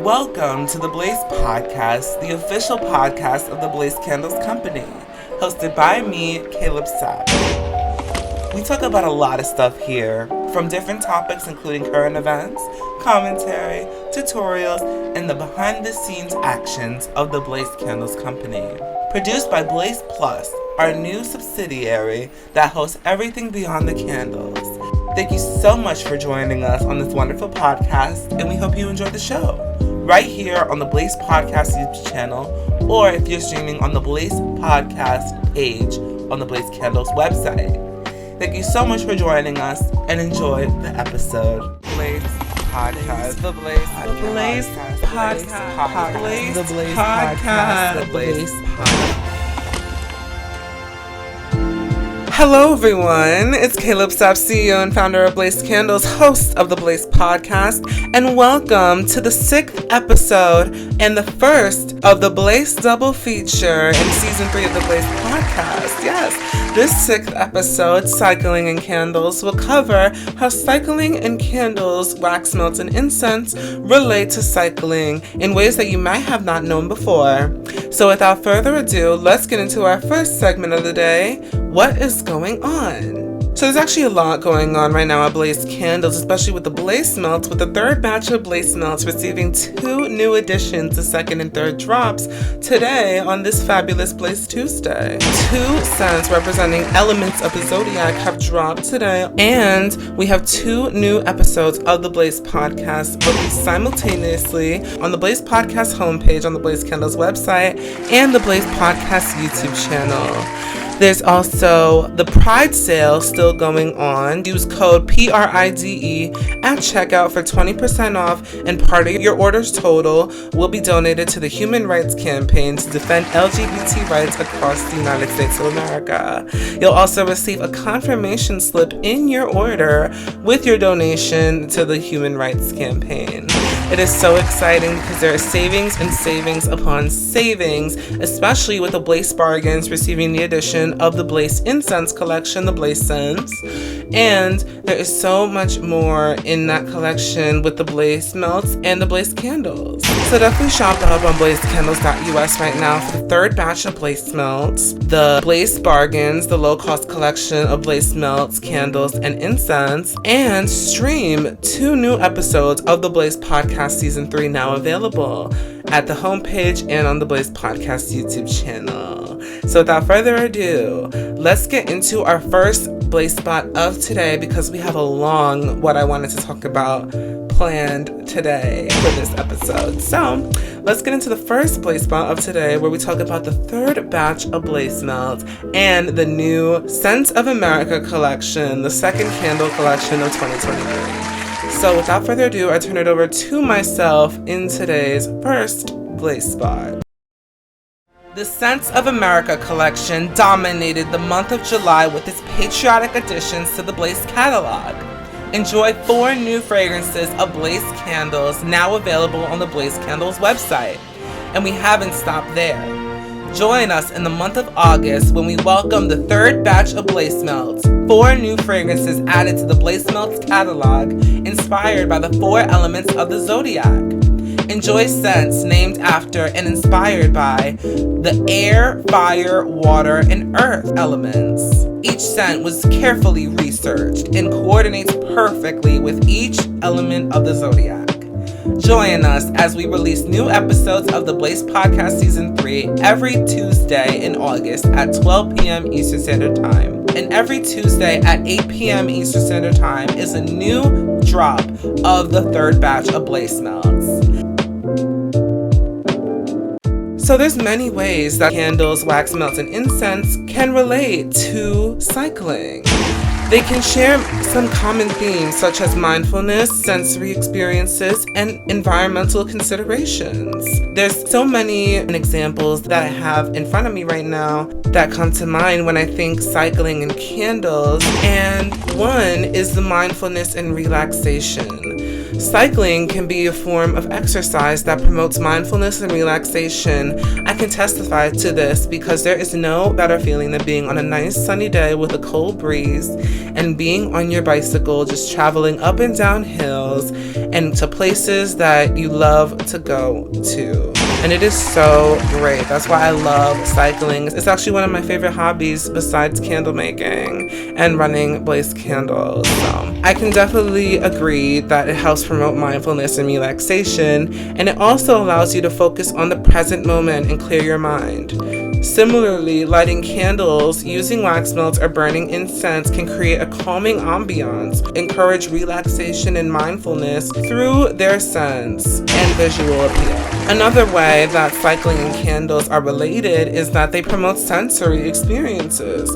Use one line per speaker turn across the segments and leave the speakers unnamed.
Welcome to the Blace Podcast, the official podcast of the Blace Candles company, hosted by me, Caleb Sapp. We talk about a lot of stuff here, from different topics including current events, commentary, tutorials, and the behind-the-scenes actions of the Blace Candles company. Produced by Blace Plus, our new subsidiary that hosts everything beyond the candles. Thank you so much for joining us on this wonderful podcast, and we hope you enjoy the show. Right here on the Blace Podcast YouTube channel, or if you're streaming on the Blace Podcast page on the Blace Candles website. Thank you so much for joining us, and enjoy the episode. Blace Podcast. The Blace Podcast. The Blace Podcast. The Blace Podcast. The Blace Podcast. Hello everyone, it's Caleb Sapp, CEO and founder of Blace Candles, host of the Blace Podcast, and welcome to the 6th episode and the first of the Blace double feature in season 3 of the Blace Podcast. Yes, this 6th episode, Cycling and Candles, will cover how cycling and candles, wax melts, and incense relate to cycling in ways that you might have not known before. So without further ado, let's get into our first segment of the day. What is going on? So there's actually a lot going on right now at Blace Candles, especially with the Blace melts, with the third batch of Blace melts receiving 2 new additions to second and third drops today on this fabulous Blace Tuesday. 2 scents representing elements of the zodiac have dropped today, and we have 2 new episodes of the Blace Podcast released simultaneously on the Blace Podcast homepage on the Blace Candles website and the Blace Podcast YouTube channel. There's also the Pride sale still going on. Use code PRIDE at checkout for 20% off, and part of your order's total will be donated to the Human Rights Campaign to defend LGBT rights across the United States of America. You'll also receive a confirmation slip in your order with your donation to the Human Rights Campaign. It is so exciting because there are savings and savings upon savings, especially with the Blace bargains receiving the addition of the Blace Incense collection, the Blace Scents. And there is so much more in that collection with the Blace Melts and the Blace Candles. So definitely shop up on blacecandles.us right now for the third batch of Blace Melts, the Blace Bargains, the low-cost collection of Blace Melts, Candles, and Incense, and stream 2 new episodes of the Blace Podcast Season 3 now available at the homepage and on the Blace Podcast YouTube channel. So without further ado, let's get into our first Blace spot of today, because we have a long what I wanted to talk about planned today for this episode. So let's get into the first Blace spot of today, where we talk about the third batch of Blace melts and the new Scents of America collection, the second candle collection of 2023. So without further ado, I turn it over to myself in today's first Blace spot. The Scents of America collection dominated the month of July with its patriotic additions to the Blace catalog. Enjoy 4 new fragrances of Blace Candles now available on the Blace Candles website. And we haven't stopped there. Join us in the month of August when we welcome the third batch of Blace Melts. 4 new fragrances added to the Blace Melts catalog, inspired by the 4 elements of the zodiac. Enjoy scents named after and inspired by the air, fire, water, and earth elements. Each scent was carefully researched and coordinates perfectly with each element of the zodiac. Join us as we release new episodes of the Blace Podcast Season 3 every Tuesday in August at 12 p.m. Eastern Standard Time. And every Tuesday at 8 p.m. Eastern Standard Time is a new drop of the third batch of Blace Melts. So there's many ways that candles, wax melts, and incense can relate to cycling. They can share some common themes such as mindfulness, sensory experiences, and environmental considerations. There's so many examples that I have in front of me right now that come to mind when I think cycling and candles, and one is the mindfulness and relaxation. Cycling can be a form of exercise that promotes mindfulness and relaxation. I can testify to this because there is no better feeling than being on a nice sunny day with a cold breeze and being on your bicycle, just traveling up and down hills and to places that you love to go to. And it is so great. That's why I love cycling. It's actually one of my favorite hobbies besides candle making and running Blace Candles. So I can definitely agree that it helps promote mindfulness and relaxation, and it also allows you to focus on the present moment and clear your mind. Similarly, lighting candles, using wax melts, or burning incense can create a calming ambiance, encourage relaxation and mindfulness through their sense and visual appeal. Another way that cycling and candles are related is that they promote sensory experiences.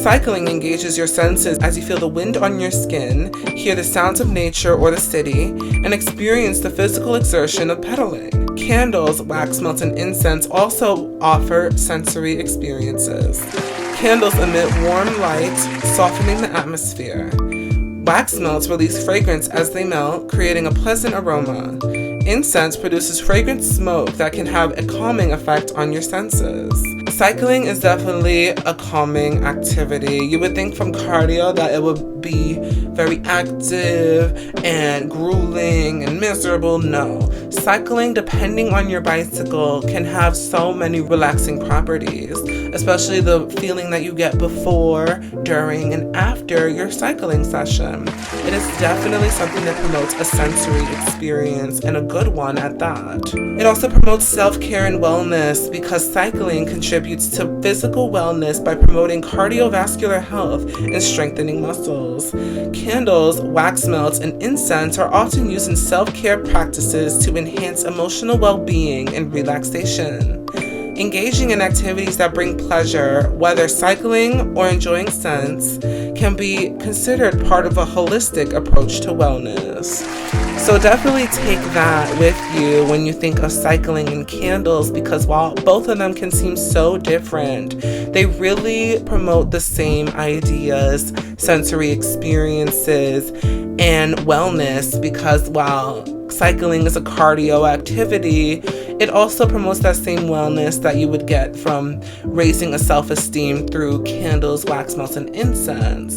Cycling engages your senses as you feel the wind on your skin, hear the sounds of nature or the city, and experience the physical exertion of pedaling. Candles, wax melts, and incense also offer sensory experiences. Candles emit warm light, softening the atmosphere. Wax melts release fragrance as they melt, creating a pleasant aroma. Incense produces fragrant smoke that can have a calming effect on your senses. Cycling is definitely a calming activity. You would think from cardio that it would be very active and grueling and miserable. No. Cycling, depending on your bicycle, can have so many relaxing properties, especially the feeling that you get before, during, and after your cycling session. It is definitely something that promotes a sensory experience, and a good one at that. It also promotes self-care and wellness because cycling contributes to physical wellness by promoting cardiovascular health and strengthening muscles. Candles, wax melts, and incense are often used in self-care practices to enhance emotional well-being and relaxation. Engaging in activities that bring pleasure, whether cycling or enjoying scents, can be considered part of a holistic approach to wellness. So definitely take that with you when you think of cycling and candles, because while both of them can seem so different, they really promote the same ideas, sensory experiences, and wellness, because while cycling is a cardio activity, it also promotes that same wellness that you would get from raising a self-esteem through candles, wax melts, and incense.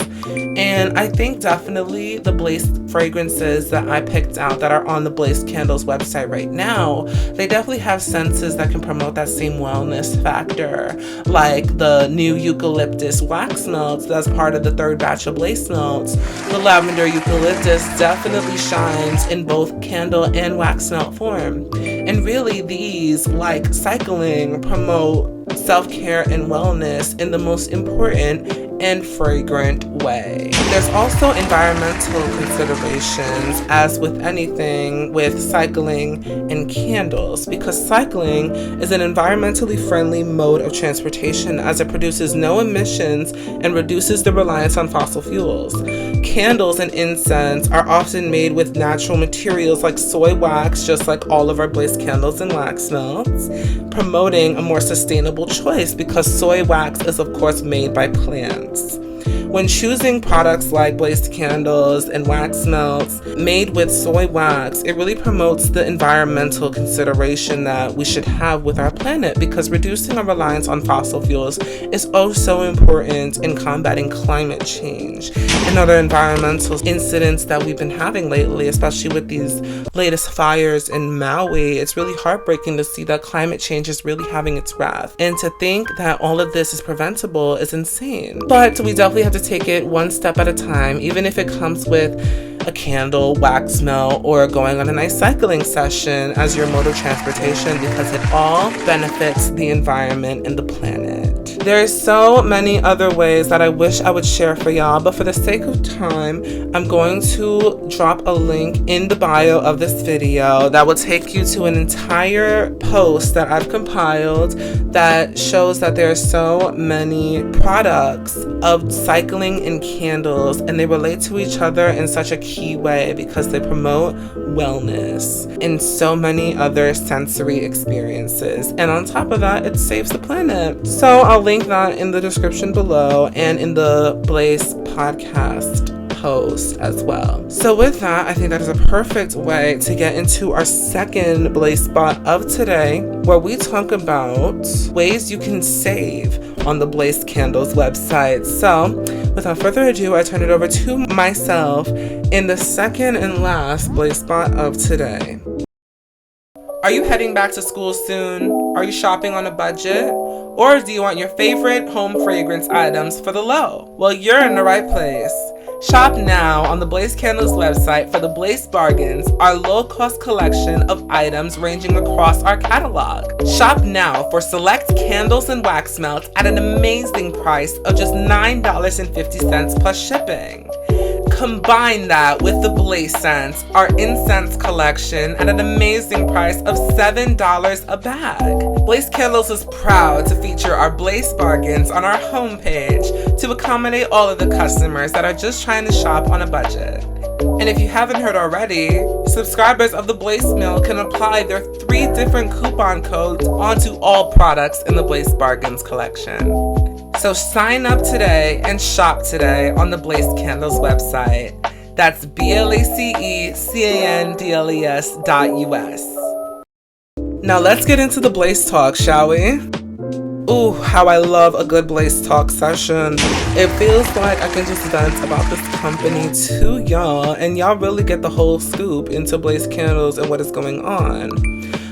And I think definitely the Blace fragrances that I picked out that are on the Blace Candles website right now, they definitely have scents that can promote that same wellness factor, like the new eucalyptus wax melts that's part of the third batch of Blace melts. The lavender eucalyptus definitely shines in both candle and wax melt form. And really, these, like cycling, promote self-care and wellness in the most important and fragrant way. There's also environmental considerations, as with anything with cycling and candles, because cycling is an environmentally friendly mode of transportation as it produces no emissions and reduces the reliance on fossil fuels. Candles and incense are often made with natural materials like soy wax, just like all of our Blace candles and wax melts, promoting a more sustainable choice because soy wax is of course made by plants. When choosing products like Blace candles and wax melts made with soy wax, it really promotes the environmental consideration that we should have with our planet, because reducing our reliance on fossil fuels is so important in combating climate change and other environmental incidents that we've been having lately, especially with these latest fires in Maui. It's really heartbreaking to see that climate change is really having its wrath, and to think that all of this is preventable is insane. But we definitely have to take it one step at a time, even if it comes with a candle, wax melt, or going on a nice cycling session as your mode of transportation, because it all benefits the environment and the planet. There's so many other ways that I wish I would share for y'all, but for the sake of time, I'm going to drop a link in the bio of this video that will take you to an entire post that I've compiled that shows that there are so many products of cycling and candles, and they relate to each other in such a key way because they promote wellness and so many other sensory experiences. And on top of that, it saves the planet. So I'll link that in the description below and in the Blace Podcast host as well. So with that, I think that is a perfect way to get into our second Blace spot of today, where we talk about ways you can save on the Blace Candles website. So without further ado, I turn it over to myself in the second and last Blace spot of today. Are you heading back to school soon? Are you shopping on a budget? Or do you want your favorite home fragrance items for the low? Well, you're in the right place. Shop now on the Blace Candles website for the Blace Bargains, our low-cost collection of items ranging across our catalog. Shop now for select candles and wax melts at an amazing price of just $9.50 plus shipping. Combine that with the Blace Scents, our incense collection, at an amazing price of $7 a bag. Blace Candles is proud to feature our Blace Bargains on our homepage to accommodate all of the customers that are just trying to shop on a budget. And if you haven't heard already, subscribers of the Blace Mill can apply their 3 different coupon codes onto all products in the Blace Bargains collection. So sign up today and shop today on the Blace Candles website. That's BLACECANDLES.US. Now let's get into the Blace talk, shall we? Ooh, how I love a good Blace talk session. It feels like I can just vent about this company to y'all, and y'all really get the whole scoop into Blace Candles and what is going on.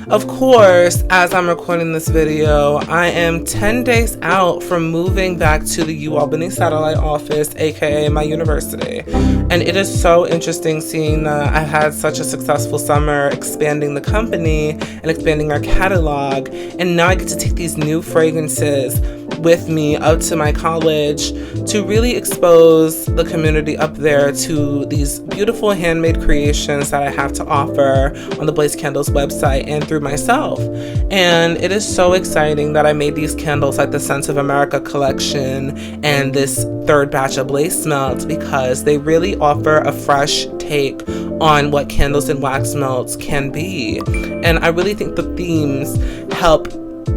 Of course, as I'm recording this video, I am 10 days out from moving back to the Albany satellite office, aka my university. And it is so interesting seeing that I had such a successful summer expanding the company and expanding our catalog. And now I get to take these new fragrances with me up to my college to really expose the community up there to these beautiful handmade creations that I have to offer on the Blace Candles website and through myself. And it is so exciting that I made these candles like the Scents of America collection and this third batch of Blace melts, because they really offer a fresh take on what candles and wax melts can be. And I really think the themes help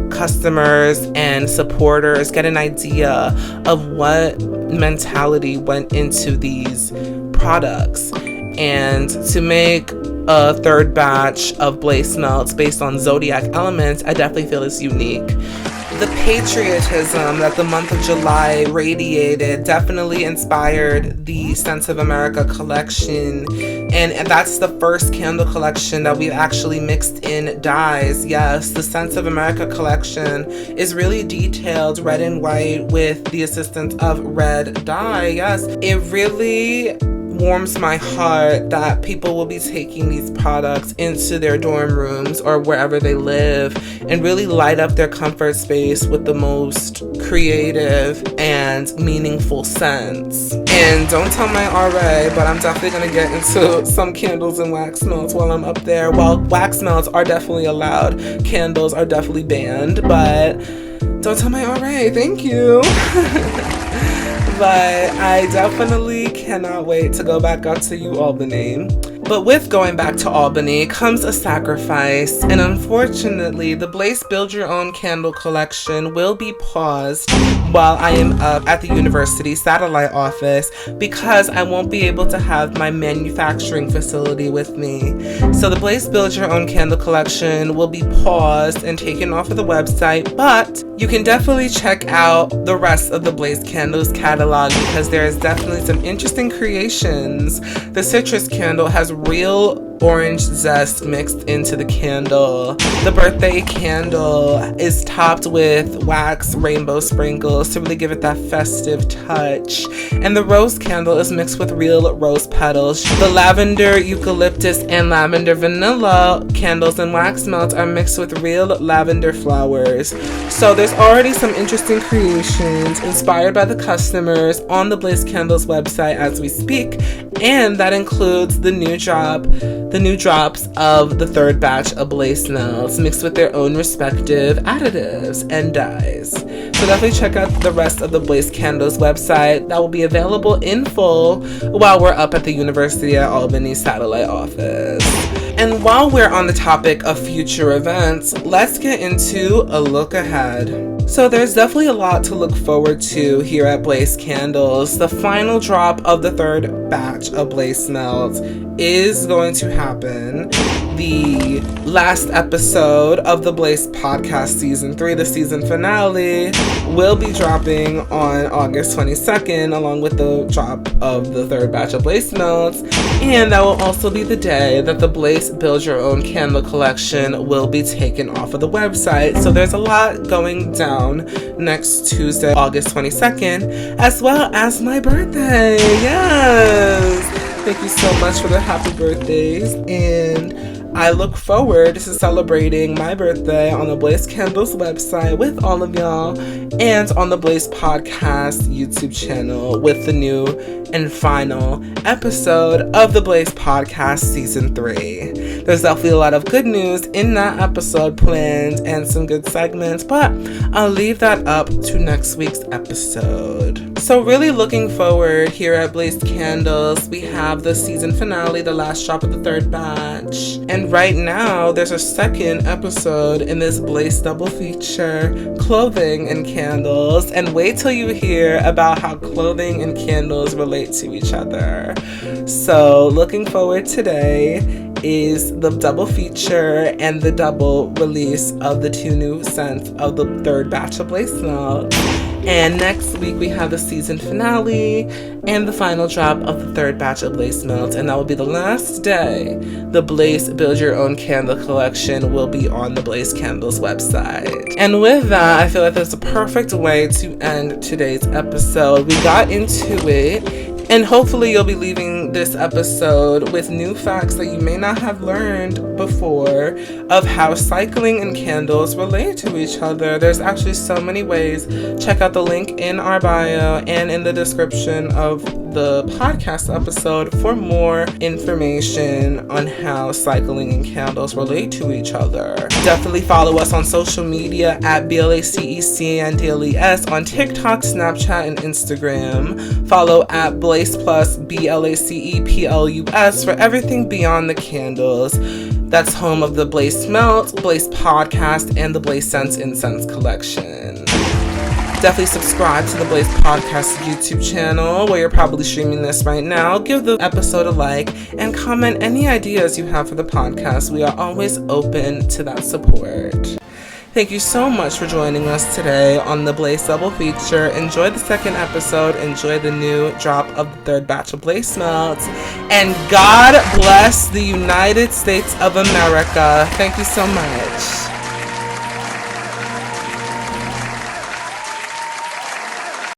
customers and supporters get an idea of what mentality went into these products. And to make a third batch of Blace melts based on zodiac elements, I definitely feel is unique. The patriotism that the month of July radiated definitely inspired the Scents of America collection, and that's the first candle collection that we've actually mixed in dyes. Yes, the Scents of America collection is really detailed red and white with the assistance of red dye. Yes, it really warms my heart that people will be taking these products into their dorm rooms or wherever they live and really light up their comfort space with the most creative and meaningful scents. And don't tell my RA, but I'm definitely going to get into some candles and wax melts while I'm up there. While wax melts are definitely allowed, candles are definitely banned, but don't tell my RA, thank you. But I definitely cannot wait to go back up to Albany. But with going back to Albany comes a sacrifice, and unfortunately, the Blace Build Your Own Candle collection will be paused while I am up at the university satellite office because I won't be able to have my manufacturing facility with me. So the Blace Build Your Own Candle collection will be paused and taken off of the website, but you can definitely check out the rest of the Blace Candles catalog because there is definitely some interesting creations. The citrus candle has real orange zest mixed into the candle. The birthday candle is topped with wax rainbow sprinkles to really give it that festive touch. And the rose candle is mixed with real rose petals. The lavender, eucalyptus, and lavender vanilla candles and wax melts are mixed with real lavender flowers. So there's already some interesting creations inspired by the customers on the Blace Candles website as we speak, and that includes the new drops of the third batch of Blace melts mixed with their own respective additives and dyes. So definitely check out the rest of the Blace Candles website that will be available in full while we're up at the University at Albany satellite office. And while we're on the topic of future events, let's get into a look ahead. So there's definitely a lot to look forward to here at Blace Candles. The final drop of the third batch of Blace Melts is going to happen. The last episode of the Blace Podcast Season 3, the season finale, will be dropping on August 22nd, along with the drop of the third batch of Blace Melts. And that will also be the day that the Blace Build Your Own Candle Collection will be taken off of the website. So there's a lot going down next Tuesday, August 22nd, as well as my birthday. Yes! Thank you so much for the happy birthdays, and I look forward to celebrating my birthday on the Blace Candles website with all of y'all and on the Blace Podcast YouTube channel with the new and final episode of the Blace Podcast Season 3. There's definitely a lot of good news in that episode planned and some good segments, but I'll leave that up to next week's episode. So really looking forward here at Blace Candles. We have the season finale, the last drop of the third batch. And right now, there's a second episode in this Blace double feature, Clothing and Candles. And wait till you hear about how clothing and candles relate to each other. So looking forward today is the double feature and the double release of the 2 new scents of the third batch of Blace Melts. And next week we have the season finale and the final drop of the third batch of Blace Melts, and that will be the last day the Blace Build Your Own Candle Collection will be on the Blace Candles website. And with that, I feel like that's a perfect way to end today's episode. We got into it, and hopefully you'll be leaving this episode with new facts that you may not have learned before of how cycling and candles relate to each other. There's actually so many ways. Check out the link in our bio and in the description of the podcast episode for more information on how cycling and candles relate to each other. Definitely follow us on social media at BLACECandles on TikTok, Snapchat, and Instagram. Follow at Blace Plus BLACEPLUS for everything beyond the candles. That's home of the Blace Melt, Blace Podcast, and the Blace Scents Incense collection. Definitely subscribe to the Blace Podcast YouTube channel where you're probably streaming this right now. Give the episode a like and comment any ideas you have for the podcast. We are always open to that support. Thank you so much for joining us today on the Blace Double Feature. Enjoy the second episode. Enjoy the new drop of the third batch of Blace Melts. And God bless the United States of America. Thank you so much.